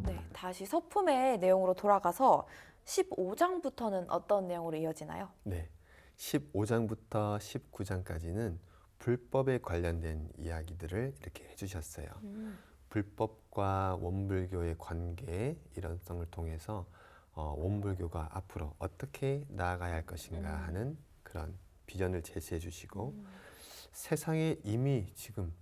네, 다시 서품의 내용으로 돌아가서 15장부터는 어떤 내용으로 이어지나요? 네, 15장부터 19장까지는 불법에 관련된 이야기들을 이렇게 해주셨어요. 불법과 원불교의 관계 이런성을 통해서 원불교가 앞으로 어떻게 나아가야 할 것인가 하는 그런 비전을 제시해 주시고 세상에 이미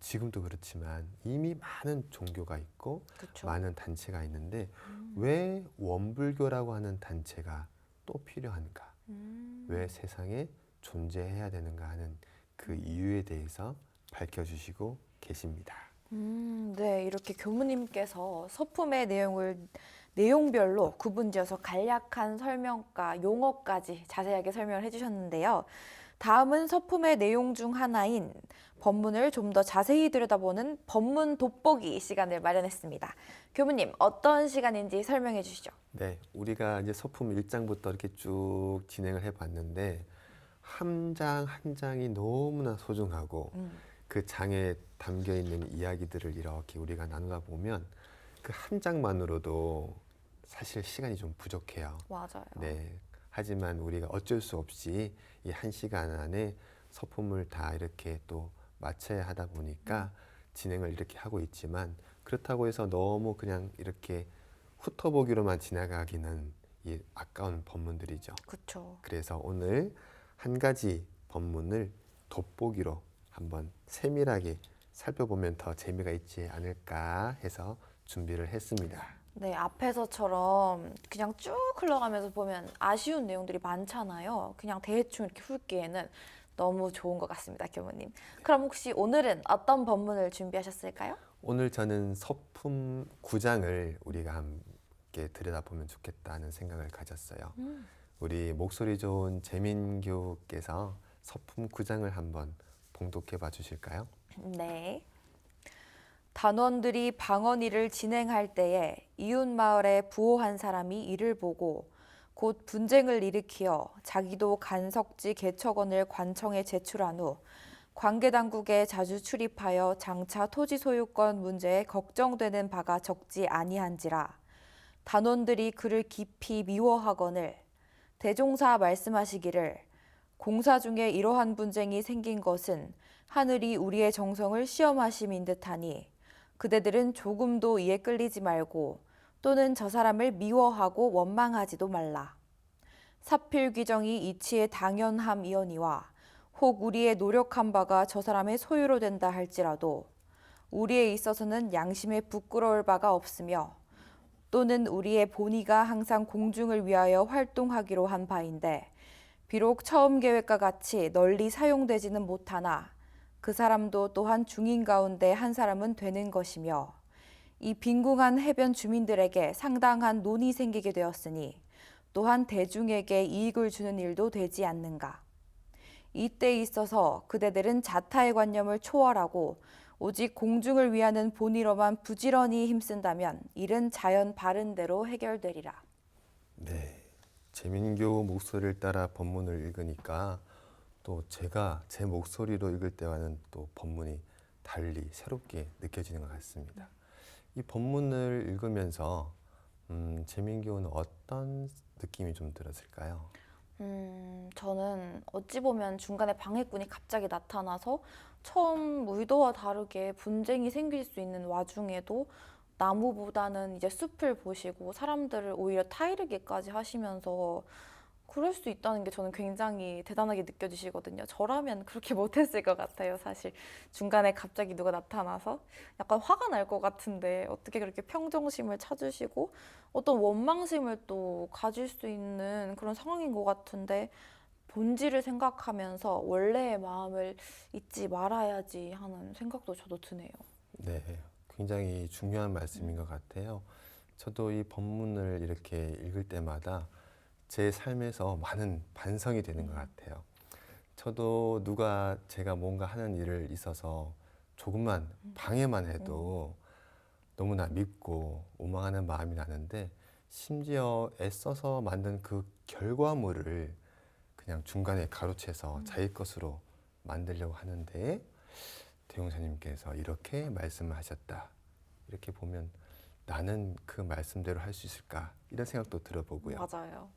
지금도 그렇지만 이미 많은 종교가 있고 그쵸. 많은 단체가 있는데 왜 원불교라고 하는 단체가 또 필요한가? 왜 세상에 존재해야 되는가 하는 그 이유에 대해서 밝혀주시고 계십니다. 네, 이렇게 교무님께서 서품의 내용을 내용별로 구분지어서 간략한 설명과 용어까지 자세하게 설명을 해주셨는데요. 다음은 서품의 내용 중 하나인 법문을 좀 더 자세히 들여다보는 법문 돋보기 시간을 마련했습니다. 교무님, 어떤 시간인지 설명해 주시죠. 네, 우리가 이제 서품 1장부터 이렇게 쭉 진행을 해봤는데 한 장 한 장이 너무나 소중하고 그 장에 담겨 있는 이야기들을 이렇게 우리가 나누다 보면 그 한 장만으로도 사실 시간이 좀 부족해요. 맞아요. 네. 하지만 우리가 어쩔 수 없이 이 1시간 안에 서품을 다 이렇게 또 마쳐야 하다 보니까 진행을 이렇게 하고 있지만 그렇다고 해서 너무 그냥 이렇게 훑어보기로만 지나가기는 이 아까운 법문들이죠. 그렇죠. 그래서 오늘 한 가지 법문을 돋보기로 한번 세밀하게 살펴보면 더 재미가 있지 않을까 해서 준비를 했습니다. 네, 앞에서처럼 그냥 쭉 흘러가면서 보면 아쉬운 내용들이 많잖아요. 그냥 대충 이렇게 훑기에는 너무 좋은 것 같습니다, 교무님. 그럼 혹시 오늘은 어떤 법문을 준비하셨을까요? 오늘 저는 서품 9장을 우리가 함께 들여다보면 좋겠다는 생각을 가졌어요. 우리 목소리 좋은 재민교께서 서품 9장을 한번 봉독해 봐 주실까요? 네. 단원들이 방언일을 진행할 때에 이웃 마을에 부호한 사람이 이를 보고 곧 분쟁을 일으키어 자기도 간석지 개척원을 관청에 제출한 후 관계당국에 자주 출입하여 장차 토지 소유권 문제에 걱정되는 바가 적지 아니한지라 단원들이 그를 깊이 미워하거늘 대종사 말씀하시기를 공사 중에 이러한 분쟁이 생긴 것은 하늘이 우리의 정성을 시험하심인 듯하니 그대들은 조금도 이에 끌리지 말고 또는 저 사람을 미워하고 원망하지도 말라. 사필 규정이 이치의 당연함이오니와 혹 우리의 노력한 바가 저 사람의 소유로 된다 할지라도 우리에 있어서는 양심에 부끄러울 바가 없으며 또는 우리의 본의가 항상 공중을 위하여 활동하기로 한 바인데 비록 처음 계획과 같이 널리 사용되지는 못하나 그 사람도 또한 중인 가운데 한 사람은 되는 것이며 이 빈궁한 해변 주민들에게 상당한 논이 생기게 되었으니 또한 대중에게 이익을 주는 일도 되지 않는가. 이때에 있어서 그대들은 자타의 관념을 초월하고 오직 공중을 위하는 본의로만 부지런히 힘쓴다면 일은 자연 바른 대로 해결되리라. 네. 재민교 목소리를 따라 법문을 읽으니까 또 제가 제 목소리로 읽을 때와는 또 법문이 달리 새롭게 느껴지는 것 같습니다. 이 법문을 읽으면서 재민교는 어떤 느낌이 좀 들었을까요? 저는 어찌 보면 중간에 방해꾼이 갑자기 나타나서 처음 의도와 다르게 분쟁이 생길 수 있는 와중에도 나무보다는 이제 숲을 보시고 사람들을 오히려 타이르게까지 하시면서 그럴 수 있다는 게 저는 굉장히 대단하게 느껴지시거든요. 저라면 그렇게 못했을 것 같아요, 사실. 중간에 갑자기 누가 나타나서 약간 화가 날 것 같은데 어떻게 그렇게 평정심을 찾으시고 어떤 원망심을 또 가질 수 있는 그런 상황인 것 같은데 본질을 생각하면서 원래의 마음을 잊지 말아야지 하는 생각도 저도 드네요. 네, 굉장히 중요한 말씀인 것 같아요. 저도 이 법문을 이렇게 읽을 때마다 제 삶에서 많은 반성이 되는 것 같아요. 저도 제가 뭔가 하는 일을 있어서 조금만 방해만 해도 너무나 밉고 원망하는 마음이 나는데 심지어 애써서 만든 그 결과물을 그냥 중간에 가로채서 자기 것으로 만들려고 하는데 대용사님께서 이렇게 말씀을 하셨다. 이렇게 보면 나는 그 말씀대로 할 수 있을까? 이런 생각도 들어보고요. 맞아요.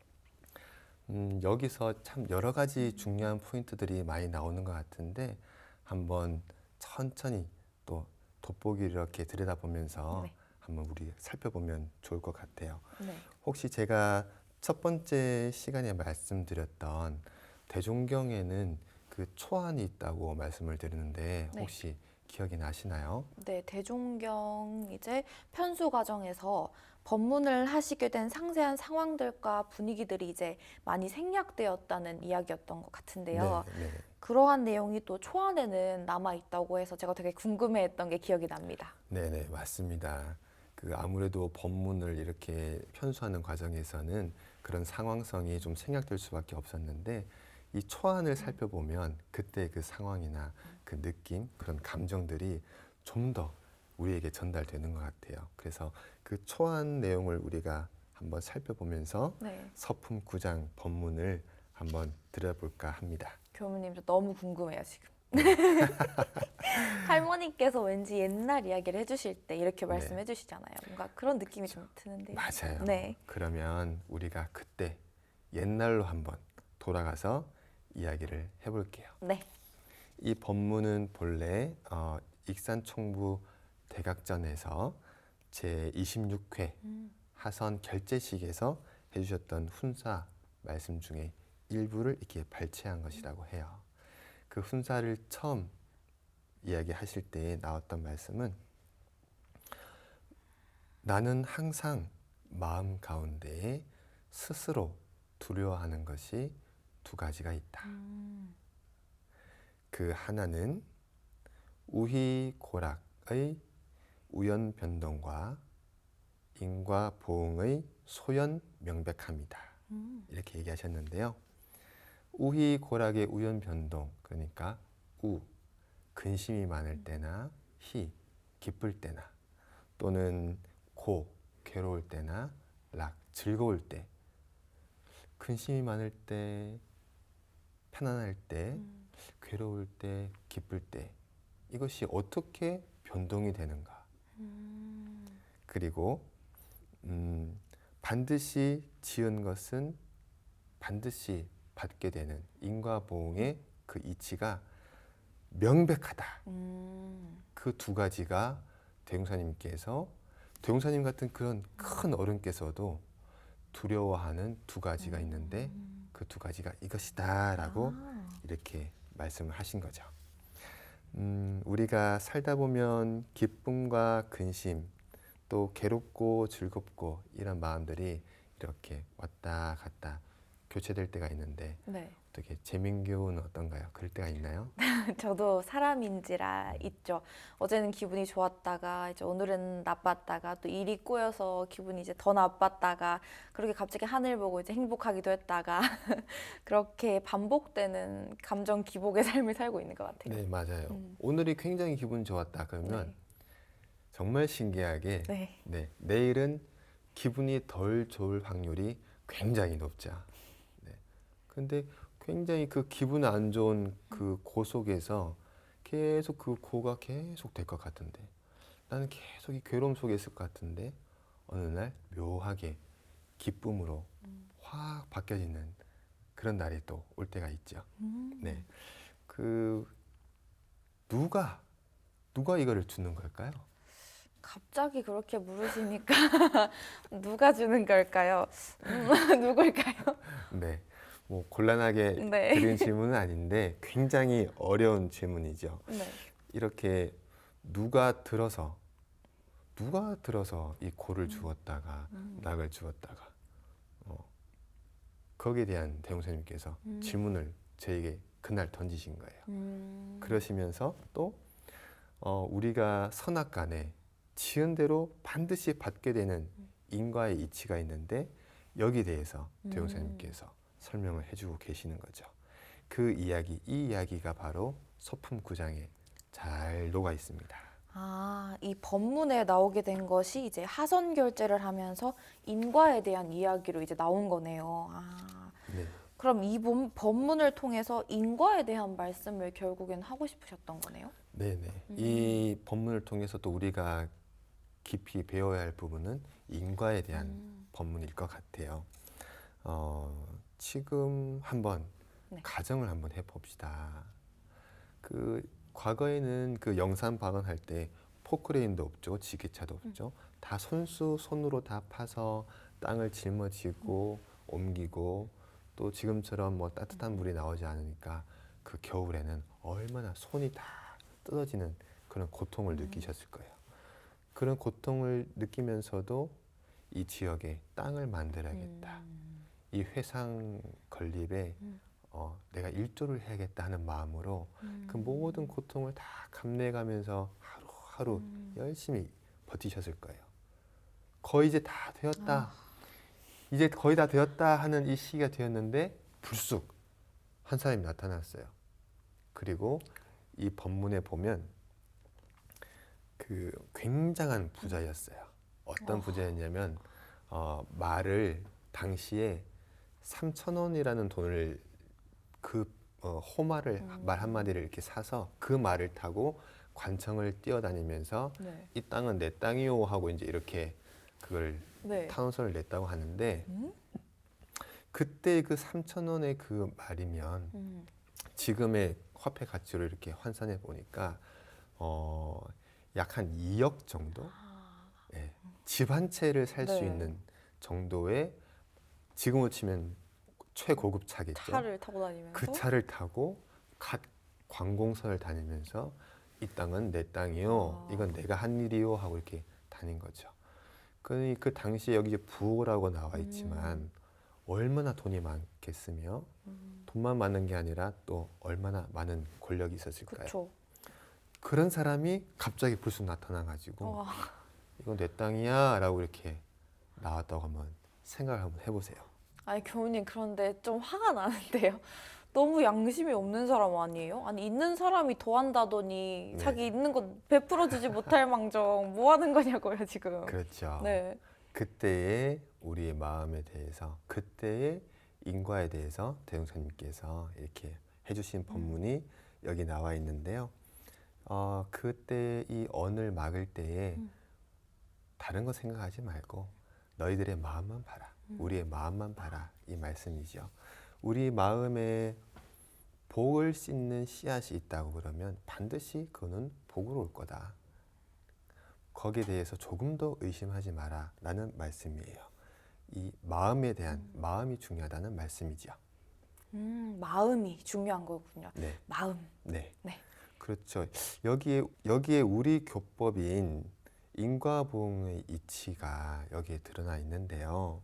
여기서 참 여러 가지 중요한 포인트들이 많이 나오는 것 같은데 한번 천천히 또 돋보기를 이렇게 들여다보면서 네. 한번 우리 살펴보면 좋을 것 같아요. 네. 혹시 제가 첫 번째 시간에 말씀드렸던 대종경에는 그 초안이 있다고 말씀을 드렸는데 네. 혹시 기억이 나시나요? 네, 대종경 이제 편수 과정에서 법문을 하시게 된 상세한 상황들과 분위기들이 이제 많이 생략되었다는 이야기였던 것 같은데요. 네. 그러한 내용이 또 초안에는 남아 있다고 해서 제가 되게 궁금해했던 게 기억이 납니다. 네, 맞습니다. 그 아무래도 법문을 이렇게 편수하는 과정에서는 그런 상황성이 좀 생략될 수밖에 없었는데 이 초안을 살펴보면 그때 그 상황이나 그 느낌, 그런 감정들이 좀 더 우리에게 전달되는 것 같아요. 그래서 그 초안 내용을 우리가 한번 살펴보면서 네. 서품 9장 법문을 한번 들어볼까 합니다. 교무님 저 너무 궁금해요 지금. 할머니께서 왠지 옛날 이야기를 해주실 때 이렇게 네. 말씀해 주시잖아요. 뭔가 그런 느낌이 좀 드는데요. 맞아요. 네. 그러면 우리가 그때 옛날로 한번 돌아가서 이야기를 해볼게요. 네. 이 법문은 본래 익산총부 대각전에서 제 26회 하선 결제식에서 해주셨던 훈사 말씀 중에 일부를 이렇게 발췌한 것이라고 해요. 그 훈사를 처음 이야기하실 때 나왔던 말씀은 나는 항상 마음 가운데에 스스로 두려워하는 것이 두 가지가 있다. 그 하나는 우희고락의 우연 변동과 인과 보응의 소연 명백함이다. 이렇게 얘기하셨는데요. 우희고락의 우연 변동, 그러니까 우, 근심이 많을 때나 희, 기쁠 때나 또는 고, 괴로울 때나 락, 즐거울 때, 근심이 많을 때, 편안할 때, 괴로울 때, 기쁠 때 이것이 어떻게 변동이 되는가? 그리고 반드시 지은 것은 반드시 받게 되는 인과보응의 그 이치가 명백하다. 그 두 가지가 대웅사님 같은 그런 큰 어른께서도 두려워하는 두 가지가 있는데 그 두 가지가 이것이다라고 이렇게 말씀을 하신 거죠. 우리가 살다 보면 기쁨과 근심 또 괴롭고 즐겁고 이런 마음들이 이렇게 왔다 갔다 교체될 때가 있는데 네. 어떻게 재민교는 어떤가요? 그럴 때가 있나요? 저도 사람인지라 있죠. 어제는 기분이 좋았다가 이제 오늘은 나빴다가 또 일이 꼬여서 기분이 이제 더 나빴다가 그렇게 갑자기 하늘 보고 이제 행복하기도 했다가 그렇게 반복되는 감정 기복의 삶을 살고 있는 것 같아요. 네, 맞아요. 오늘이 굉장히 기분 좋았다 그러면 네. 정말 신기하게 네. 내일은 기분이 덜 좋을 확률이 굉장히 높죠. 네. 근데 굉장히 그 기분 안 좋은 그 고 속에서 계속 그 고가 계속 될 것 같은데 나는 계속 이 괴로움 속에 있을 것 같은데 어느 날 묘하게 기쁨으로 확 바뀌어지는 그런 날이 또 올 때가 있죠. 네. 그 누가 이거를 주는 걸까요? 갑자기 그렇게 물으시니까 누가 주는 걸까요? 누굴까요? 네. 뭐 곤란하게 네. 드린 질문은 아닌데 굉장히 어려운 질문이죠. 네. 이렇게 누가 들어서 이 고를 주었다가 낙을 주었다가 거기에 대한 대웅사님께서 질문을 저에게 그날 던지신 거예요. 그러시면서 또 우리가 선악간에 지은 대로 반드시 받게 되는 인과의 이치가 있는데 여기에 대해서 대웅사님께서 설명을 해주고 계시는 거죠. 이 이야기가 바로 서품 9장에 잘 녹아 있습니다. 이 법문에 나오게 된 것이 이제 하선 결제를 하면서 인과에 대한 이야기로 이제 나온 거네요. 네. 그럼 이 법문을 통해서 인과에 대한 말씀을 결국엔 하고 싶으셨던 거네요? 네네. 이 법문을 통해서 또 우리가 깊이 배워야 할 부분은 인과에 대한 법문일 것 같아요. 지금 한번 네. 가정을 한번 해봅시다. 그 과거에는 그 영산 박원할 때 포크레인도 없죠, 지게차도 없죠. 다 손으로 다 파서 땅을 짊어지고 옮기고 또 지금처럼 뭐 따뜻한 물이 나오지 않으니까 그 겨울에는 얼마나 손이 다 뜯어지는 그런 고통을 느끼셨을 거예요. 그런 고통을 느끼면서도 이 지역에 땅을 만들어야겠다. 이 회상 건립에 내가 일조를 해야겠다 하는 마음으로 그 모든 고통을 다 감내가면서 하루하루 열심히 버티셨을 거예요. 거의 이제 다 되었다. 이제 거의 다 되었다 하는 이 시기가 되었는데 불쑥 한 사람이 나타났어요. 그리고 이 법문에 보면 그 굉장한 부자였어요. 어떤 부자였냐면 말을 당시에 3,000원이라는 돈을 그 호마를 말 한마디를 이렇게 사서 그 말을 타고 관청을 뛰어다니면서 네. 이 땅은 내 땅이요 하고 이제 이렇게 그걸 네. 탄원서를 냈다고 하는데 그때 그 3,000원의 그 말이면 지금의 화폐 가치로 이렇게 환산해 보니까 약 한 2억 정도? 예, 집 한 채를 살 수 네. 있는 정도의 지금으로 치면 최고급 차겠죠. 차를 타고 다니면서 그 차를 타고 갓 관공서를 다니면서 이 땅은 내 땅이요, 이건 내가 한 일이요 하고 이렇게 다닌 거죠. 그 당시에 여기 이제 부호라고 나와 있지만 얼마나 돈이 많겠으며 돈만 많은 게 아니라 또 얼마나 많은 권력이 있었을까요? 그쵸. 그런 사람이 갑자기 불쑥 나타나가지고 이건 내 땅이야 라고 이렇게 나왔다고 한번 생각을 한번 해보세요. 아니 교우님 그런데 좀 화가 나는데요. 너무 양심이 없는 사람 아니에요? 아니 있는 사람이 더한다더니 네. 자기 있는 거 베풀어주지 못할 망정 뭐 하는 거냐고요 지금. 그렇죠. 네. 그때의 우리의 마음에 대해서, 그때의 인과에 대해서 대웅사님께서 이렇게 해주신 법문이 여기 나와 있는데요. 그때 이 언을 막을 때에 다른 거 생각하지 말고 너희들의 마음만 봐라. 우리의 마음만 봐라. 이 말씀이죠. 우리 마음에 복을 씻는 씨앗이 있다고 그러면 반드시 그거는 복으로 올 거다. 거기에 대해서 조금 더 의심하지 마라 라는 말씀이에요. 이 마음에 대한 마음이 중요하다는 말씀이죠. 마음이 중요한 거군요. 네. 마음. 네. 네. 그렇죠. 여기에 우리 교법인 인과보응의 이치가 여기에 드러나 있는데요.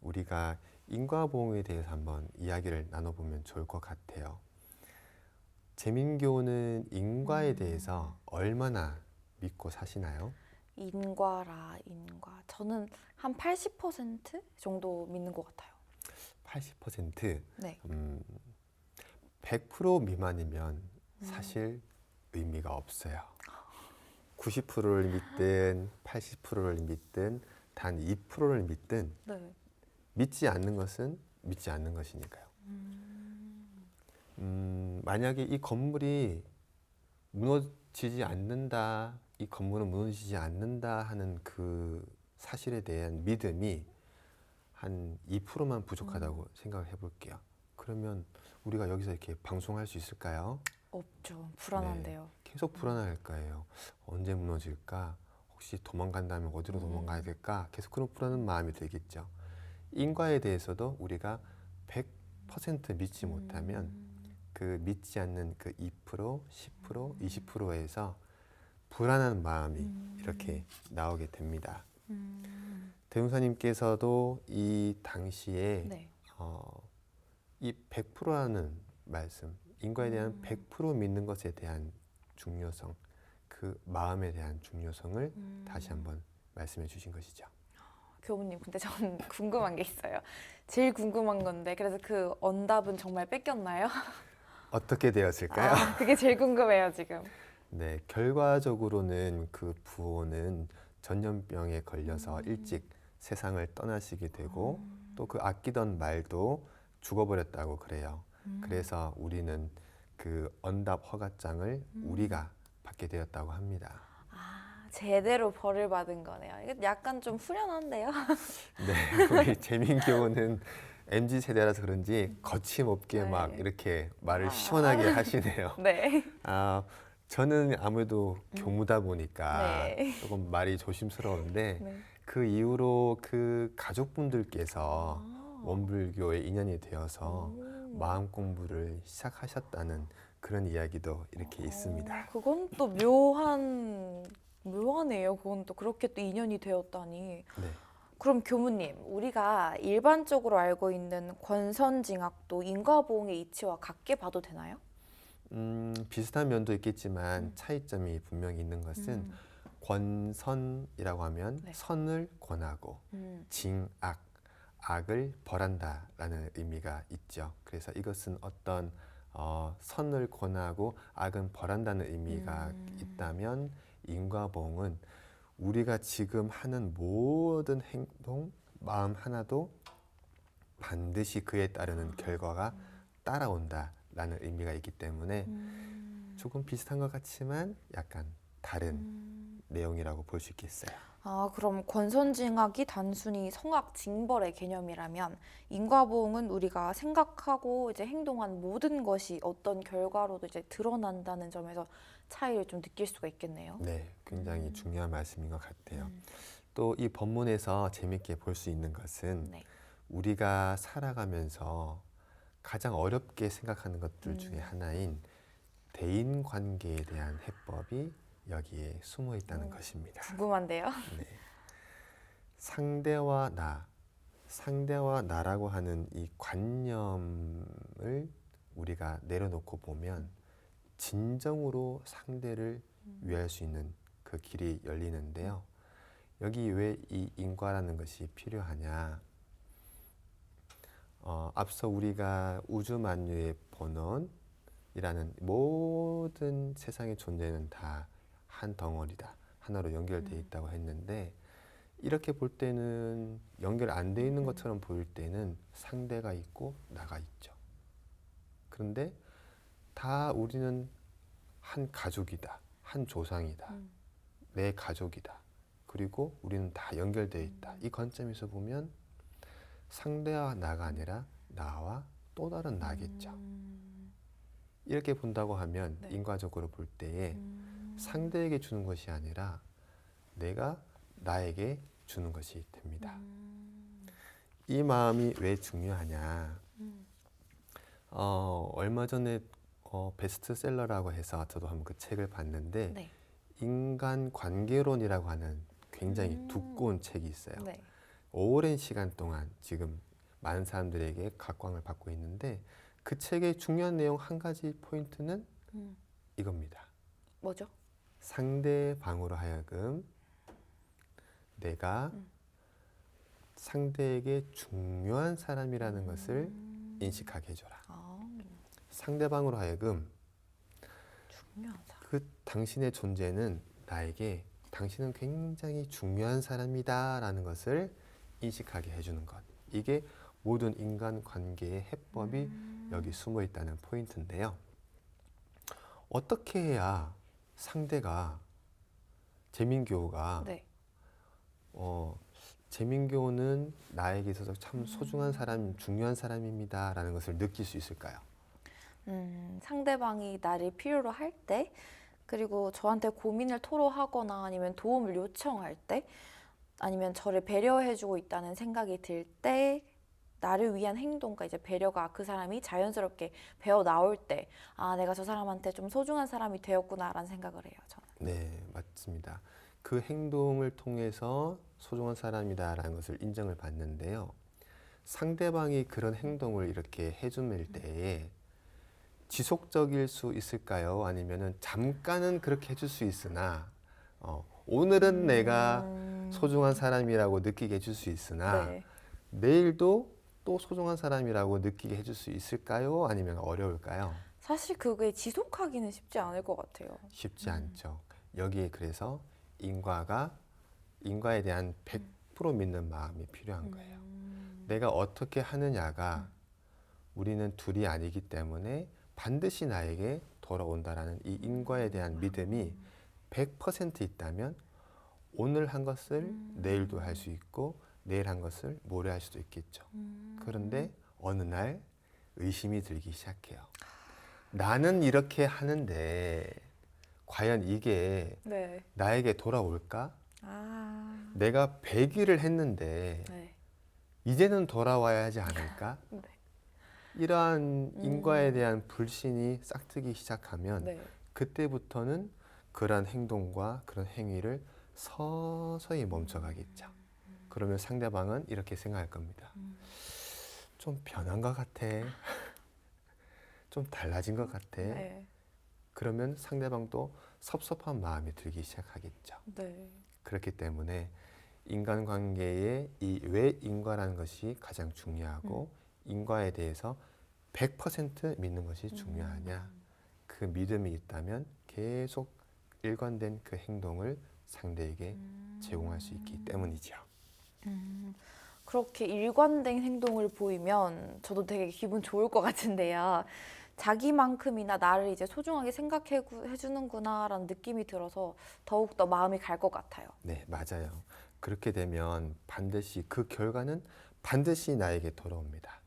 우리가 인과보응에 대해서 한번 이야기를 나눠보면 좋을 것 같아요. 재민교는 인과에 대해서 얼마나 믿고 사시나요? 인과. 저는 한 80% 정도 믿는 것 같아요. 80%? 네. 100% 미만이면 사실 의미가 없어요. 90%를 믿든 80%를 믿든 단 2%를 믿든 네. 믿지 않는 것은 믿지 않는 것이니까요. 만약에 이 건물이 무너지지 않는다, 이 건물은 무너지지 않는다 하는 그 사실에 대한 믿음이 한 2%만 부족하다고 생각을 해볼게요. 그러면 우리가 여기서 이렇게 방송할 수 있을까요? 없죠. 불안한데요. 계속 불안할 거예요. 언제 무너질까? 혹시 도망간다면 어디로 도망가야 될까? 계속 그런 불안한 마음이 들겠죠. 인과에 대해서도 우리가 100% 믿지 못하면 그 믿지 않는 그 2%, 10%, 20%에서 불안한 마음이 이렇게 나오게 됩니다. 대웅사님께서도 이 당시에 네. 이 100%라는 말씀, 인과에 대한 100% 믿는 것에 대한 중요성, 그 마음에 대한 중요성을 다시 한번 말씀해 주신 것이죠. 교우님, 근데 저는 궁금한 게 있어요. 제일 궁금한 건데, 그래서 그 언답은 정말 뺏겼나요? 어떻게 되었을까요? 그게 제일 궁금해요, 지금. 네, 결과적으로는 그 부호는 전염병에 걸려서 일찍 세상을 떠나시게 되고 또 그 아끼던 말도 죽어버렸다고 그래요. 그래서 우리는 그 언답 허가장을 우리가 받게 되었다고 합니다. 아, 제대로 벌을 받은 거네요. 이거 약간 좀 후련한데요? 네, 우리 재민교우는 MZ 세대라서 그런지 거침없게 네. 막 이렇게 말을 아. 시원하게 하시네요. 네. 아, 저는 아무래도 교무다 보니까 네. 조금 말이 조심스러운데 네. 그 이후로 그 가족분들께서 아. 원불교에 인연이 되어서 오. 마음 공부를 시작하셨다는 그런 이야기도 이렇게 있습니다. 그건 또 묘하네요. 그건 또 그렇게 또 인연이 되었다니. 네. 그럼 교무님, 우리가 일반적으로 알고 있는 권선징악도 인과보응의 이치와 같게 봐도 되나요? 비슷한 면도 있겠지만 차이점이 분명히 있는 것은 권선이라고 하면 네. 선을 권하고 징악, 악을 벌한다라는 의미가 있죠. 그래서 이것은 어떤 선을 권하고 악은 벌한다는 의미가 있다면 인과보응은 우리가 지금 하는 모든 행동, 마음 하나도 반드시 그에 따르는 결과가 따라온다라는 의미가 있기 때문에 조금 비슷한 것 같지만 약간 다른 내용이라고 볼 수 있겠어요. 아, 그럼 권선징악이 단순히 성악 징벌의 개념이라면 인과보응은 우리가 생각하고 이제 행동한 모든 것이 어떤 결과로도 이제 드러난다는 점에서 차이를 좀 느낄 수가 있겠네요. 네, 굉장히 중요한 말씀인 것 같아요. 또 이 본문에서 재밌게 볼 수 있는 것은 네. 우리가 살아가면서 가장 어렵게 생각하는 것들 중에 하나인 대인 관계에 대한 해법이 여기에 숨어 있다는 것입니다. 궁금한데요. 네. 상대와 나라고 하는 이 관념을 우리가 내려놓고 보면 진정으로 상대를 위할 수 있는 그 길이 열리는데요. 여기 왜 이 인과라는 것이 필요하냐? 앞서 우리가 우주 만유의 본원이라는 모든 세상의 존재는 다 한 덩어리다. 하나로 연결되어 있다고 했는데 이렇게 볼 때는 연결 안 돼 있는 것처럼 보일 때는 상대가 있고 나가 있죠. 그런데 다 우리는 한 가족이다. 한 조상이다. 내 가족이다. 그리고 우리는 다 연결되어 있다. 이 관점에서 보면 상대와 나가 아니라 나와 또 다른 나겠죠. 이렇게 본다고 하면 네. 인과적으로 볼 때에 상대에게 주는 것이 아니라 내가 나에게 주는 것이 됩니다. 이 마음이 왜 중요하냐? 얼마 전에 베스트셀러라고 해서 저도 한번 그 책을 봤는데 네. 인간 관계론이라고 하는 굉장히 두꺼운 책이 있어요. 네. 오랜 시간 동안 지금 많은 사람들에게 각광을 받고 있는데 그 책의 중요한 내용 한 가지 포인트는 이겁니다. 뭐죠? 상대방으로 하여금 내가 상대에게 중요한 사람이라는 것을 인식하게 해줘라. 아, 상대방으로 하여금 중요한 사람. 그 당신의 존재는 나에게 당신은 굉장히 중요한 사람이다라는 것을 인식하게 해주는 것. 이게 모든 인간 관계의 해법이 여기 숨어 있다는 포인트인데요. 어떻게 해야 상대가 재민교우가 네. 재민교우는 나에게 있어서 참 소중한 사람, 중요한 사람입니다라는 것을 느낄 수 있을까요? 상대방이 나를 필요로 할 때, 그리고 저한테 고민을 토로하거나 아니면 도움을 요청할 때, 아니면 저를 배려해주고 있다는 생각이 들 때, 나를 위한 행동과 이제 배려가 그 사람이 자연스럽게 배어 나올 때, 아, 내가 저 사람한테 좀 소중한 사람이 되었구나라는 생각을 해요, 저는. 네, 맞습니다. 그 행동을 통해서 소중한 사람이다라는 것을 인정을 받는데요. 상대방이 그런 행동을 이렇게 해줄 때에 지속적일 수 있을까요? 아니면은 잠깐은 그렇게 해줄 수 있으나 오늘은 내가 소중한 사람이라고 느끼게 해줄 수 있으나 네. 내일도 또 소중한 사람이라고 느끼게 해줄 수 있을까요? 아니면 어려울까요? 사실 그게 지속하기는 쉽지 않을 것 같아요. 쉽지 않죠. 여기에 그래서 인과에 대한 100% 믿는 마음이 필요한 거예요. 내가 어떻게 하느냐가 우리는 둘이 아니기 때문에 반드시 나에게 돌아온다라는 이 인과에 대한 믿음이 100% 있다면 오늘 한 것을 내일도 할 수 있고 내일 한 것을 모레 할 수도 있겠죠. 그런데 어느 날 의심이 들기 시작해요. 나는 이렇게 하는데 과연 이게 네. 나에게 돌아올까? 아, 내가 100일을 했는데 네. 이제는 돌아와야 하지 않을까? 네. 이러한 인과에 대한 불신이 싹트기 시작하면 네. 그때부터는 그러한 행동과 그런 행위를 서서히 멈춰가겠죠. 그러면 상대방은 이렇게 생각할 겁니다. 좀 변한 것 같아. 좀 달라진 것 같아. 네. 그러면 상대방도 섭섭한 마음이 들기 시작하겠죠. 네. 그렇기 때문에 인간관계의 이 왜 인과라는 것이 가장 중요하고 인과에 대해서 100% 믿는 것이 중요하냐. 그 믿음이 있다면 계속 일관된 그 행동을 상대에게 제공할 수 있기 때문이죠. 그렇게 일관된 행동을 보이면 저도 되게 기분 좋을 것 같은데요. 자기만큼이나 나를 이제 소중하게 생각해 주는구나라는 느낌이 들어서 더욱더 마음이 갈 것 같아요. 네, 맞아요. 그렇게 되면 반드시 그 결과는 반드시 나에게 돌아옵니다.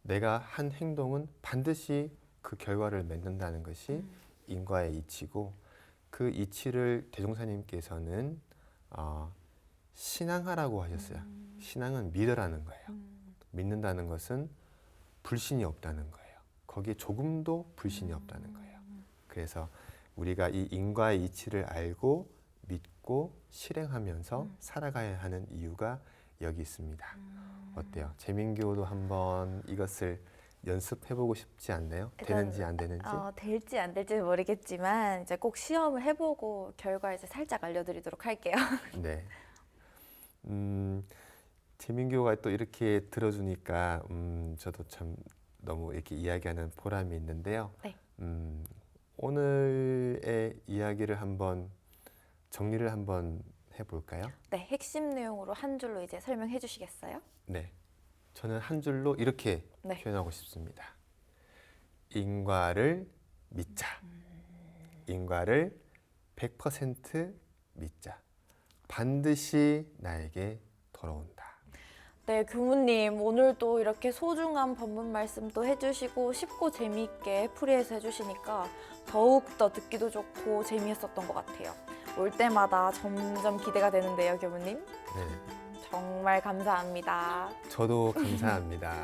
내가 한 행동은 반드시 그 결과를 맺는다는 것이 인과의 이치고 그 이치를 대종사님께서는 신앙하라고 하셨어요. 신앙은 믿으라는 거예요. 믿는다는 것은 불신이 없다는 거예요. 거기에 조금도 불신이 없다는 거예요. 그래서 우리가 이 인과의 이치를 알고 믿고 실행하면서 살아가야 하는 이유가 여기 있습니다. 어때요? 재민교도 한번 이것을 연습해보고 싶지 않나요? 되는지 안 되는지? 될지 안 될지 모르겠지만 이제 꼭 시험을 해보고 결과 이제 살짝 알려드리도록 할게요. 네. 재민교가 또 이렇게 들어주니까 저도 참 너무 이렇게 이야기하는 보람이 있는데요. 네. 오늘의 이야기를 한번 정리를 한번 해볼까요? 네, 핵심 내용으로 한 줄로 이제 설명해 주시겠어요? 네. 저는 한 줄로 이렇게 네. 표현하고 싶습니다. 인과를 믿자. 인과를 100% 믿자. 반드시 나에게 돌아온다. 네, 교무님 오늘도 이렇게 소중한 법문 말씀도 해주시고 쉽고 재미있게 풀이해서 해주시니까 더욱더 듣기도 좋고 재미있었던 것 같아요. 올 때마다 점점 기대가 되는데요, 교무님. 네. 정말 감사합니다. 저도 감사합니다.